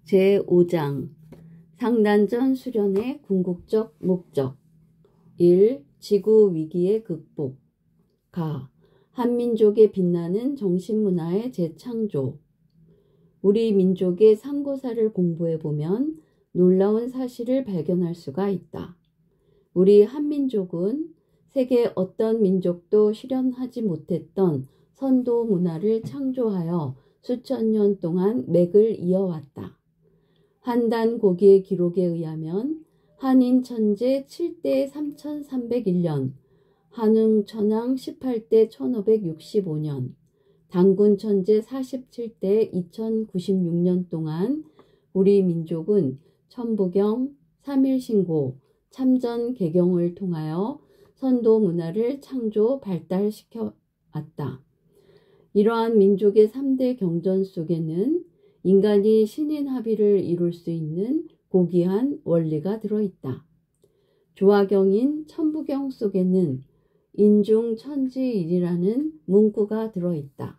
제5장 상단전 수련의 궁극적 목적 1. 지구 위기의 극복 가. 한민족의 빛나는 정신문화의 재창조. 우리 민족의 상고사를 공부해보면 놀라운 사실을 발견할 수가 있다. 우리 한민족은 세계 어떤 민족도 실현하지 못했던 선도 문화를 창조하여 수천 년 동안 맥을 이어왔다. 한단 고기의 기록에 의하면 한인 천제 7대 3301년, 한흥 천황 18대 1565년, 당군 천제 47대 2096년 동안 우리 민족은 천부경, 삼일신고, 참전 개경을 통하여 선도 문화를 창조 발달시켜 왔다. 이러한 민족의 3대 경전 속에는 인간이 신인 합의를 이룰 수 있는 고귀한 원리가 들어있다. 조화경인 천부경 속에는 인중천지일이라는 문구가 들어있다.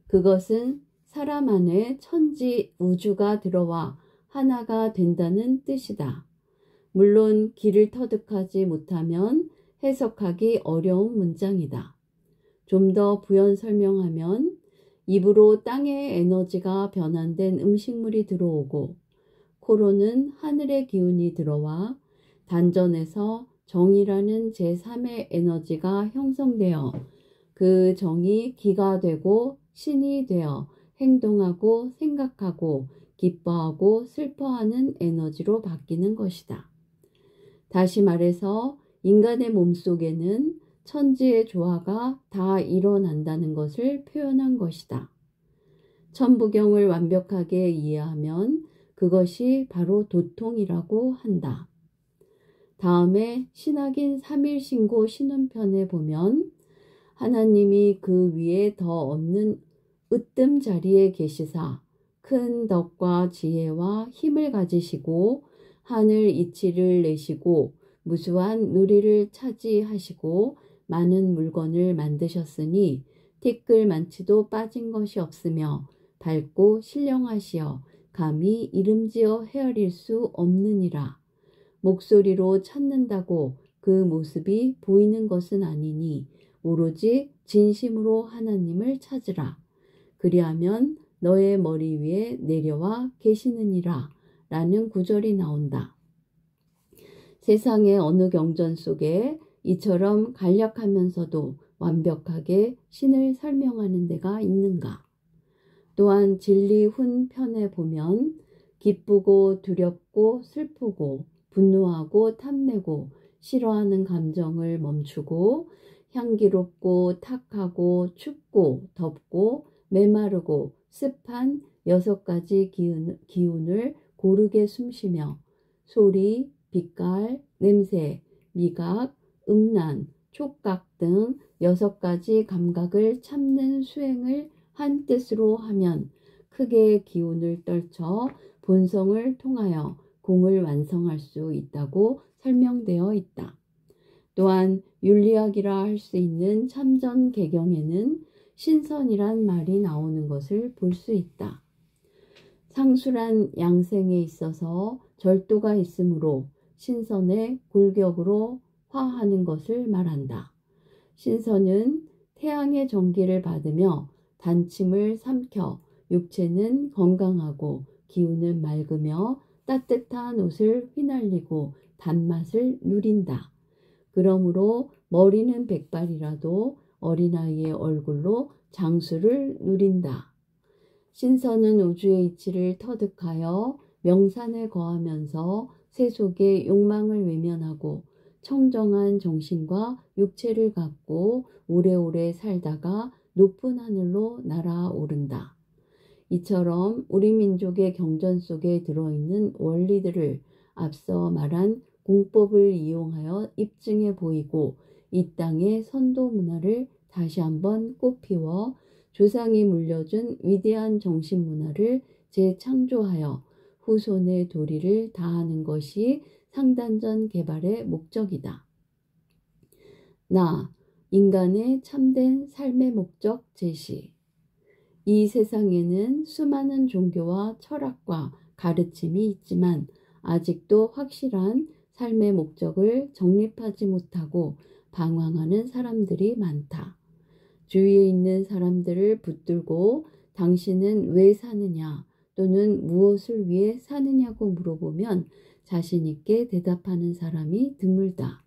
그것은 사람 안에 천지 우주가 들어와 하나가 된다는 뜻이다. 물론 길을 터득하지 못하면 해석하기 어려운 문장이다. 좀 더 부연 설명하면 입으로 땅의 에너지가 변환된 음식물이 들어오고 코로는 하늘의 기운이 들어와 단전에서 정이라는 제3의 에너지가 형성되어 그 정이 기가 되고 신이 되어 행동하고 생각하고 기뻐하고 슬퍼하는 에너지로 바뀌는 것이다. 다시 말해서 인간의 몸속에는 천지의 조화가 다 일어난다는 것을 표현한 것이다. 천부경을 완벽하게 이해하면 그것이 바로 도통이라고 한다. 다음에 신학인 삼일신고 신운편에 보면 하나님이 그 위에 더 없는 으뜸 자리에 계시사 큰 덕과 지혜와 힘을 가지시고 하늘 이치를 내시고 무수한 누리를 차지하시고 많은 물건을 만드셨으니 티끌만치도 빠진 것이 없으며 밝고 신령하시어 감히 이름지어 헤아릴 수 없느니라. 목소리로 찾는다고 그 모습이 보이는 것은 아니니 오로지 진심으로 하나님을 찾으라. 그리하면 너의 머리 위에 내려와 계시느니라 라는 구절이 나온다. 세상의 어느 경전 속에 이처럼 간략하면서도 완벽하게 신을 설명하는 데가 있는가? 또한 진리훈 편에 보면 기쁘고 두렵고 슬프고 분노하고 탐내고 싫어하는 감정을 멈추고 향기롭고 탁하고 춥고 덥고 메마르고 습한 6가지 기운을 고르게 숨쉬며 소리, 빛깔, 냄새, 미각, 음란, 촉각 등 6가지 감각을 참는 수행을 한 뜻으로 하면 크게 기운을 떨쳐 본성을 통하여 공을 완성할 수 있다고 설명되어 있다. 또한 윤리학이라 할 수 있는 참전 개경에는 신선이란 말이 나오는 것을 볼 수 있다. 상술한 양생에 있어서 절도가 있으므로 신선의 골격으로 화하는 것을 말한다. 신선은 태양의 전기를 받으며 단침을 삼켜 육체는 건강하고 기운은 맑으며 따뜻한 옷을 휘날리고 단맛을 누린다. 그러므로 머리는 백발이라도 어린아이의 얼굴로 장수를 누린다. 신선은 우주의 이치를 터득하여 명산에 거하면서 세속의 욕망을 외면하고 청정한 정신과 육체를 갖고 오래오래 살다가 높은 하늘로 날아오른다. 이처럼 우리 민족의 경전 속에 들어있는 원리들을 앞서 말한 공법을 이용하여 입증해 보이고 이 땅의 선도 문화를 다시 한번 꽃피워 조상이 물려준 위대한 정신문화를 재창조하여 후손의 도리를 다하는 것이 상단전 개발의 목적이다. 인간의 참된 삶의 목적 제시. 이 세상에는 수많은 종교와 철학과 가르침이 있지만 아직도 확실한 삶의 목적을 정립하지 못하고 방황하는 사람들이 많다. 주위에 있는 사람들을 붙들고 당신은 왜 사느냐 또는 무엇을 위해 사느냐고 물어보면 자신 있게 대답하는 사람이 드물다.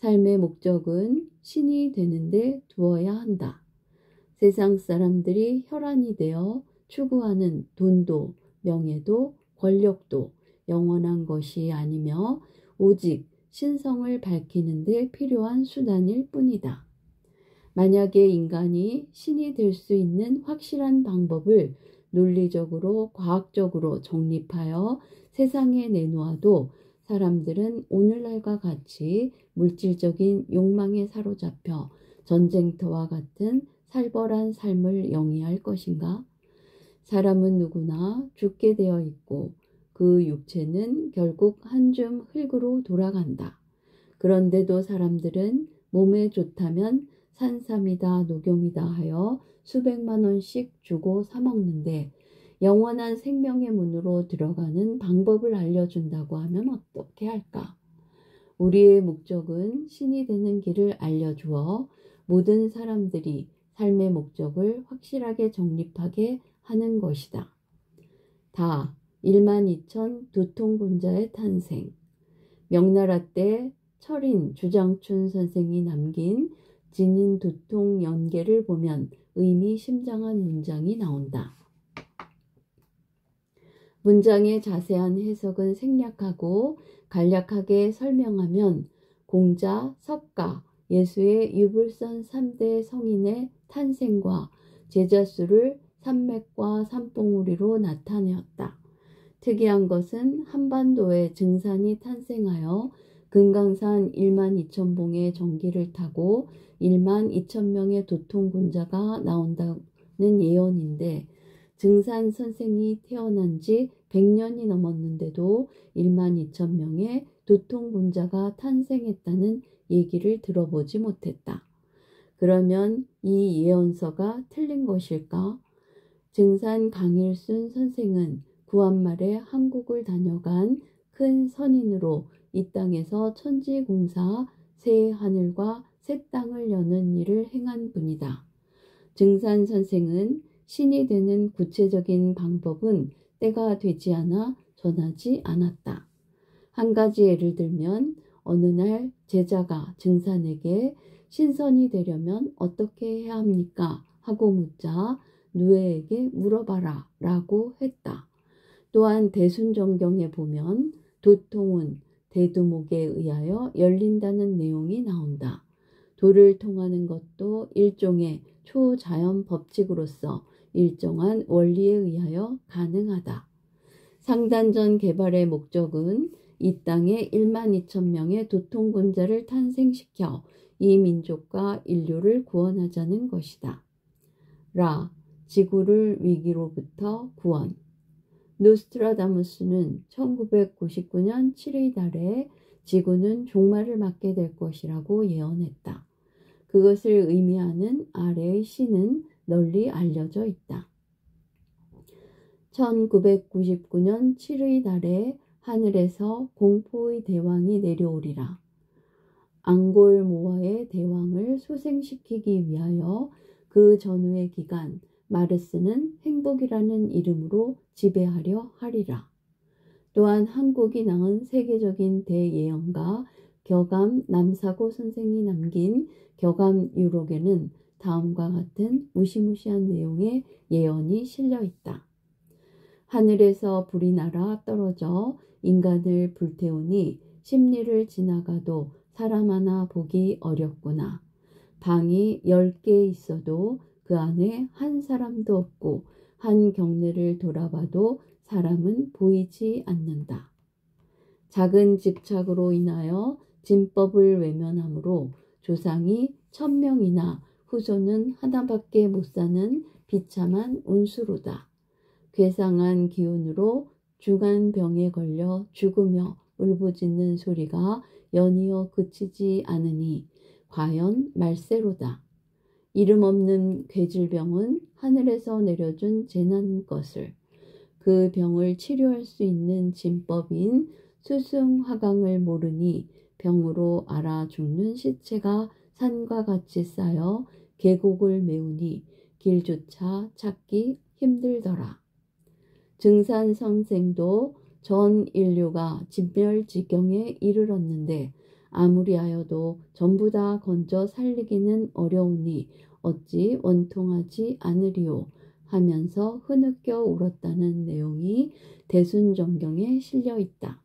삶의 목적은 신이 되는데 두어야 한다. 세상 사람들이 혈안이 되어 추구하는 돈도 명예도 권력도 영원한 것이 아니며 오직 신성을 밝히는 데 필요한 수단일 뿐이다. 만약에 인간이 신이 될 수 있는 확실한 방법을 논리적으로 과학적으로 정립하여 세상에 내놓아도 사람들은 오늘날과 같이 물질적인 욕망에 사로잡혀 전쟁터와 같은 살벌한 삶을 영위할 것인가? 사람은 누구나 죽게 되어 있고 그 육체는 결국 한 줌 흙으로 돌아간다. 그런데도 사람들은 몸에 좋다면 산삼이다 녹용이다 하여 수백만 원씩 주고 사 먹는데 영원한 생명의 문으로 들어가는 방법을 알려준다고 하면 어떻게 할까? 우리의 목적은 신이 되는 길을 알려주어 모든 사람들이 삶의 목적을 확실하게 정립하게 하는 것이다. 다 12,000 두통군자의 탄생. 명나라 때 철인 주장춘 선생이 남긴 진인 두통 연계를 보면 의미심장한 문장이 나온다. 문장의 자세한 해석은 생략하고 간략하게 설명하면 공자, 석가, 예수의 유불선 3대 성인의 탄생과 제자수를 산맥과 산봉우리로 나타내었다. 특이한 것은 한반도에 증산이 탄생하여 금강산 12,000봉의 전기를 타고 12,000명의 도통군자가 나온다는 예언인데 증산 선생이 태어난 지 100년이 넘었는데도 12,000명의 도통군자가 탄생했다는 얘기를 들어보지 못했다. 그러면 이 예언서가 틀린 것일까? 증산 강일순 선생은 구한말에 한국을 다녀간 큰 선인으로 이 땅에서 천지공사 새 하늘과 새 땅을 여는 일을 행한 분이다. 증산 선생은 신이 되는 구체적인 방법은 때가 되지 않아 전하지 않았다. 한 가지 예를 들면 어느 날 제자가 증산에게 신선이 되려면 어떻게 해야 합니까? 하고 묻자 누에에게 물어봐라 라고 했다. 또한 대순정경에 보면 도통은 대두목에 의하여 열린다는 내용이 나온다. 도를 통하는 것도 일종의 초자연 법칙으로서 일정한 원리에 의하여 가능하다. 상단전 개발의 목적은 이 땅에 12,000명의 도통군자를 탄생시켜 이 민족과 인류를 구원하자는 것이다. 라, 지구를 위기로부터 구원. 노스트라다무스는 1999년 7의 달에 지구는 종말을 맞게 될 것이라고 예언했다. 그것을 의미하는 아래의 시는 널리 알려져 있다. 1999년 7의 달에 하늘에서 공포의 대왕이 내려오리라. 앙골모아의 대왕을 소생시키기 위하여 그 전후의 기간 마르스는 행복이라는 이름으로 지배하려 하리라. 또한 한국이 낳은 세계적인 대예언가 격암 남사고 선생이 남긴 격암유록에는 다음과 같은 무시무시한 내용의 예언이 실려 있다. 하늘에서 불이 날아 떨어져 인간을 불태우니 심리를 지나가도 사람 하나 보기 어렵구나. 방이 10개 있어도 그 안에 한 사람도 없고 한 경내를 돌아봐도 사람은 보이지 않는다. 작은 집착으로 인하여 진법을 외면하므로 조상이 1000명이나 후손은 하나밖에 못 사는 비참한 운수로다. 괴상한 기운으로 중한병에 걸려 죽으며 울부짖는 소리가 연이어 그치지 않으니 과연 말세로다. 이름 없는 괴질병은 하늘에서 내려준 재난 것을 그 병을 치료할 수 있는 진법인 수승화강을 모르니 병으로 앓아 죽는 시체가 산과 같이 쌓여 계곡을 메우니 길조차 찾기 힘들더라. 증산 선생도 전 인류가 진멸지경에 이르렀는데 아무리 하여도 전부 다 건져 살리기는 어려우니 어찌 원통하지 않으리오 하면서 흐느껴 울었다는 내용이 대순정경에 실려 있다.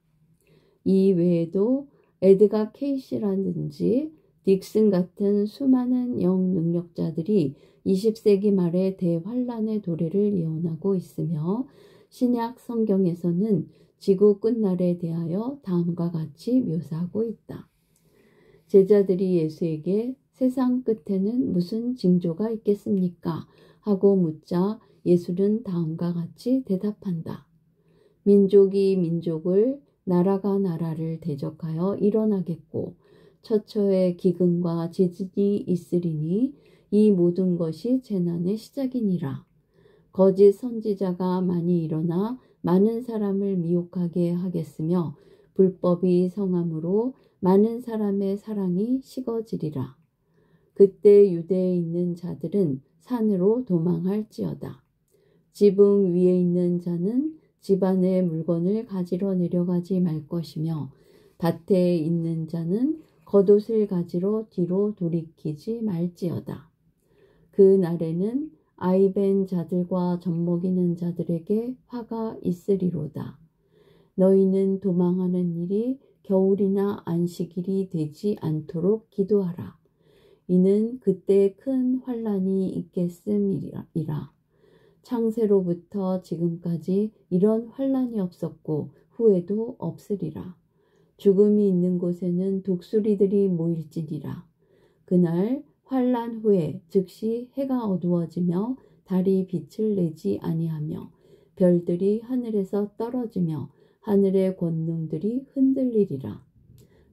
이 외에도 에드가 케이시라든지 딕슨 같은 수많은 영능력자들이 20세기 말에 대환란의 도래를 예언하고 있으며 신약 성경에서는 지구 끝날에 대하여 다음과 같이 묘사하고 있다. 제자들이 예수에게 세상 끝에는 무슨 징조가 있겠습니까? 하고 묻자 예수는 다음과 같이 대답한다. 민족이 민족을 나라가 나라를 대적하여 일어나겠고 처처에 기근과 지진이 있으리니 이 모든 것이 재난의 시작이니라. 거짓 선지자가 많이 일어나 많은 사람을 미혹하게 하겠으며 불법이 성함으로 많은 사람의 사랑이 식어지리라. 그때 유대에 있는 자들은 산으로 도망할지어다. 지붕 위에 있는 자는 집 안에 물건을 가지러 내려가지 말 것이며 밭에 있는 자는 겉옷을 가지러 뒤로 돌이키지 말지어다. 그 날에는 아이벤 자들과 젖먹이는 자들에게 화가 있으리로다. 너희는 도망하는 일이 겨울이나 안식일이 되지 않도록 기도하라. 이는 그때 큰 환란이 있겠음이라. 창세로부터 지금까지 이런 환란이 없었고 후에도 없으리라. 죽음이 있는 곳에는 독수리들이 모일지니라. 그날 환란 후에 즉시 해가 어두워지며 달이 빛을 내지 아니하며 별들이 하늘에서 떨어지며 하늘의 권능들이 흔들리리라.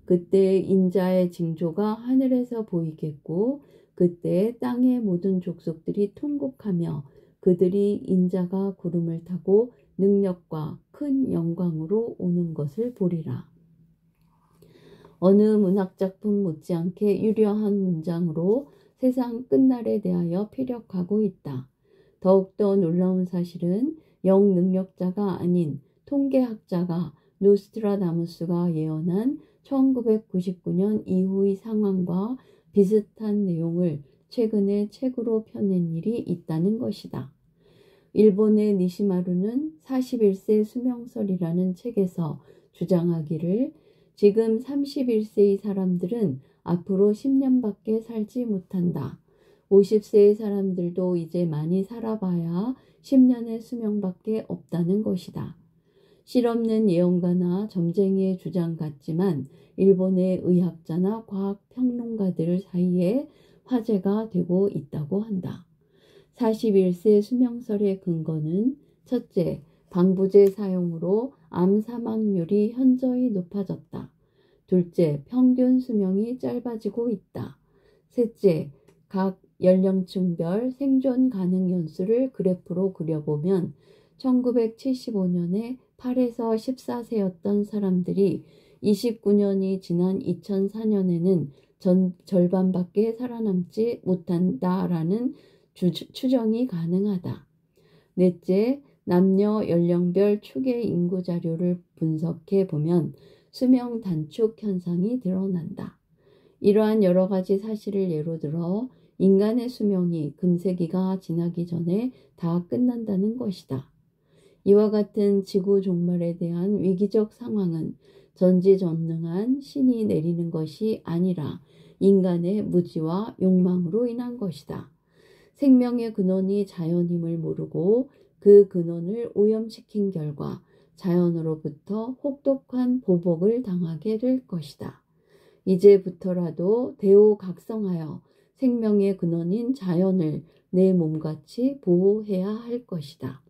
그때 인자의 징조가 하늘에서 보이겠고 그때 땅의 모든 족속들이 통곡하며 그들이 인자가 구름을 타고 능력과 큰 영광으로 오는 것을 보리라. 어느 문학작품 못지않게 유려한 문장으로 세상 끝날에 대하여 피력하고 있다. 더욱더 놀라운 사실은 영능력자가 아닌 통계학자가 노스트라다무스가 예언한 1999년 이후의 상황과 비슷한 내용을 최근에 책으로 펴낸 일이 있다는 것이다. 일본의 니시마루는 41세 수명설이라는 책에서 주장하기를 지금 31세의 사람들은 앞으로 10년밖에 살지 못한다. 50세의 사람들도 이제 많이 살아봐야 10년의 수명밖에 없다는 것이다. 실없는 예언가나 점쟁이의 주장 같지만 일본의 의학자나 과학평론가들 사이에 화제가 되고 있다고 한다. 41세 수명설의 근거는 첫째, 방부제 사용으로 암 사망률이 현저히 높아졌다. 둘째, 평균 수명이 짧아지고 있다. 셋째, 각 연령층별 생존 가능 연수를 그래프로 그려보면 1975년에 8에서 14세였던 사람들이 29년이 지난 2004년에는 절반밖에 살아남지 못한다라는 추정이 가능하다. 넷째, 남녀 연령별 추계 인구 자료를 분석해 보면 수명 단축 현상이 드러난다. 이러한 여러 가지 사실을 예로 들어 인간의 수명이 금세기가 지나기 전에 다 끝난다는 것이다. 이와 같은 지구 종말에 대한 위기적 상황은 전지전능한 신이 내리는 것이 아니라 인간의 무지와 욕망으로 인한 것이다. 생명의 근원이 자연임을 모르고 그 근원을 오염시킨 결과 자연으로부터 혹독한 보복을 당하게 될 것이다. 이제부터라도 대오각성하여 생명의 근원인 자연을 내 몸같이 보호해야 할 것이다.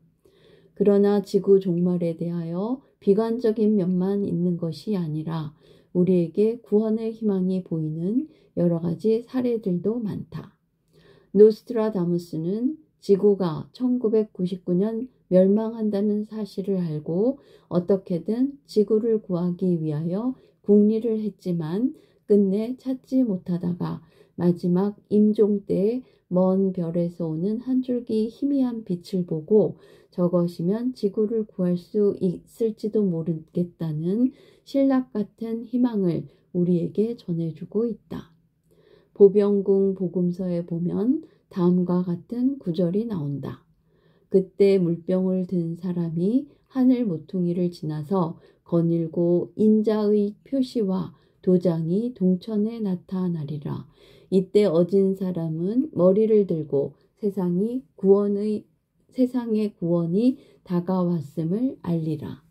그러나 지구 종말에 대하여 비관적인 면만 있는 것이 아니라 우리에게 구원의 희망이 보이는 여러 가지 사례들도 많다. 노스트라다무스는 지구가 1999년 멸망한다는 사실을 알고 어떻게든 지구를 구하기 위하여 궁리를 했지만 끝내 찾지 못하다가 마지막 임종 때에 먼 별에서 오는 한 줄기 희미한 빛을 보고 저것이면 지구를 구할 수 있을지도 모르겠다는 신락 같은 희망을 우리에게 전해주고 있다. 보병궁 복음서에 보면 다음과 같은 구절이 나온다. 그때 물병을 든 사람이 하늘 모퉁이를 지나서 거닐고 인자의 표시와 도장이 동천에 나타나리라. 이때 어진 사람은 머리를 들고 세상의 구원이 다가왔음을 알리라.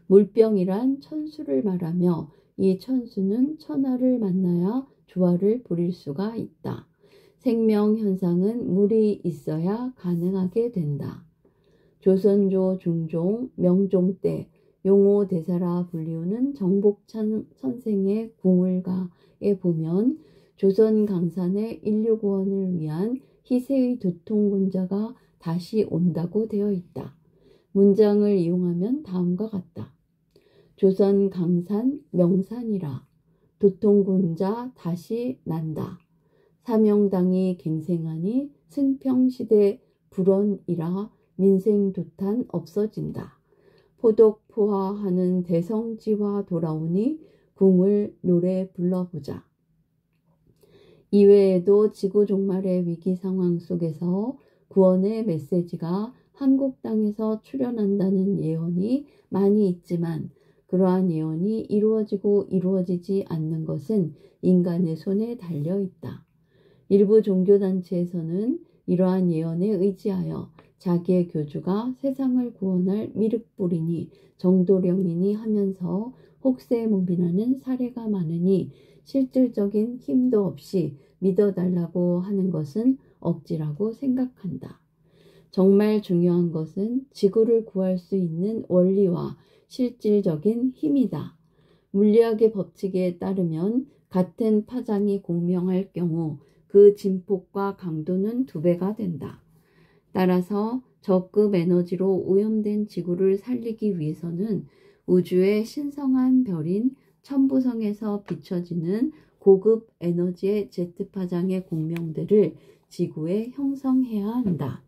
물병이란 천수를 말하며 이 천수는 천하를 만나야 조화를 부릴 수가 있다. 생명 현상은 물이 있어야 가능하게 된다. 조선조 중종 명종 때 용호 대사라 불리우는 정복찬 선생의 궁을가에 보면 조선 강산의 인류 구원을 위한 희세의 두통군자가 다시 온다고 되어 있다. 문장을 이용하면 다음과 같다. 조선 강산 명산이라 두통군자 다시 난다. 사명당이 갱생하니 승평시대 불언이라 민생두탄 없어진다. 포독포화하는 대성지화 돌아오니 궁을 노래 불러보자. 이외에도 지구 종말의 위기 상황 속에서 구원의 메시지가 한국 땅에서 출현한다는 예언이 많이 있지만 그러한 예언이 이루어지고 이루어지지 않는 것은 인간의 손에 달려 있다. 일부 종교단체에서는 이러한 예언에 의지하여 자기의 교주가 세상을 구원할 미륵불이니 정도령이니 하면서 혹세무민하는 사례가 많으니 실질적인 힘도 없이 믿어달라고 하는 것은 억지라고 생각한다. 정말 중요한 것은 지구를 구할 수 있는 원리와 실질적인 힘이다. 물리학의 법칙에 따르면 같은 파장이 공명할 경우 그 진폭과 강도는 2배가 된다. 따라서 저급 에너지로 오염된 지구를 살리기 위해서는 우주의 신성한 별인 천부성에서 비춰지는 고급 에너지의 제트파장의 공명들을 지구에 형성해야 한다.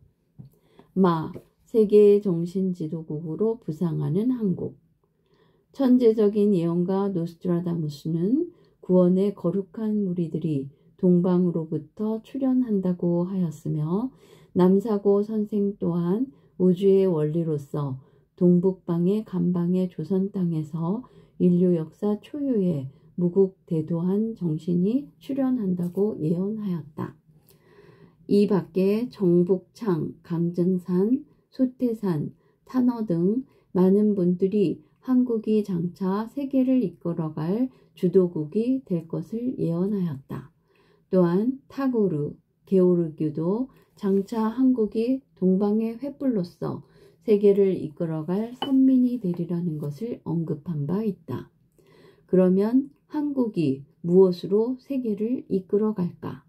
세계의 정신지도국으로 부상하는 한국. 천재적인 예언가 노스트라다무스는 구원의 거룩한 무리들이 동방으로부터 출현한다고 하였으며 남사고 선생 또한 우주의 원리로서 동북방의 간방의 조선 땅에서 인류 역사 초유의 무국대도한 정신이 출현한다고 예언하였다. 이 밖에 정북창, 강정산, 소태산, 탄어 등 많은 분들이 한국이 장차 세계를 이끌어갈 주도국이 될 것을 예언하였다. 또한 타고르, 게오르규도 장차 한국이 동방의 횃불로서 세계를 이끌어갈 선민이 되리라는 것을 언급한 바 있다. 그러면 한국이 무엇으로 세계를 이끌어갈까?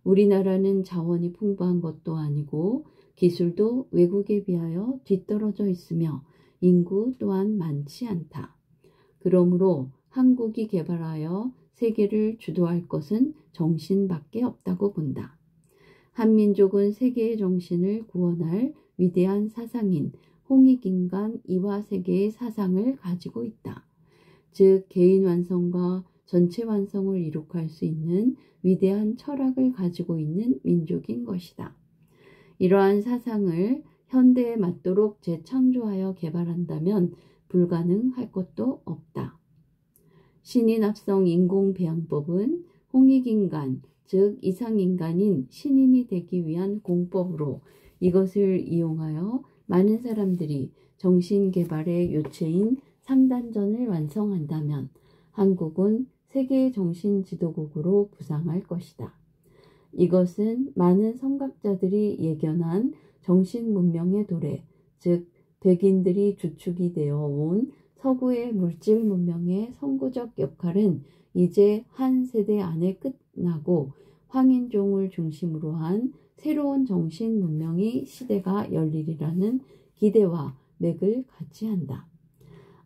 우리나라는 자원이 풍부한 것도 아니고 기술도 외국에 비하여 뒤떨어져 있으며 인구 또한 많지 않다. 그러므로 한국이 개발하여 세계를 주도할 것은 정신밖에 없다고 본다. 한민족은 세계의 정신을 구원할 위대한 사상인 홍익인간 이화세계의 사상을 가지고 있다. 즉 개인 완성과 전체 완성을 이룩할 수 있는 위대한 철학을 가지고 있는 민족인 것이다. 이러한 사상을 현대에 맞도록 재창조하여 개발한다면 불가능할 것도 없다. 신인합성 인공배양법은 홍익인간, 즉 이상인간인 신인이 되기 위한 공법으로 이것을 이용하여 많은 사람들이 정신개발의 요체인 상단전을 완성한다면 한국은 세계 정신지도국으로 부상할 것이다. 이것은 많은 성각자들이 예견한 정신문명의 도래, 즉 백인들이 주축이 되어 온 서구의 물질 문명의 선구적 역할은 이제 한 세대 안에 끝나고 황인종을 중심으로 한 새로운 정신 문명의 시대가 열리리라는 기대와 맥을 같이 한다.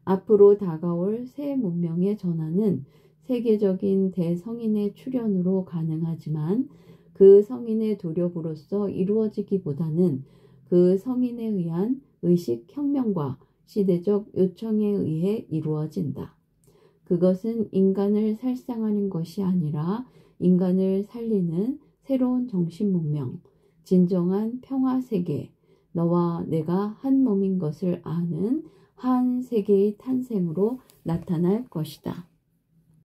앞으로 다가올 새 문명의 전환은 세계적인 대성인의 출현으로 가능하지만 그 성인의 도력으로서 이루어지기보다는 그 성인에 의한 의식혁명과 시대적 요청에 의해 이루어진다. 그것은 인간을 살상하는 것이 아니라 인간을 살리는 새로운 정신문명, 진정한 평화세계, 너와 내가 한 몸인 것을 아는 한 세계의 탄생으로 나타날 것이다.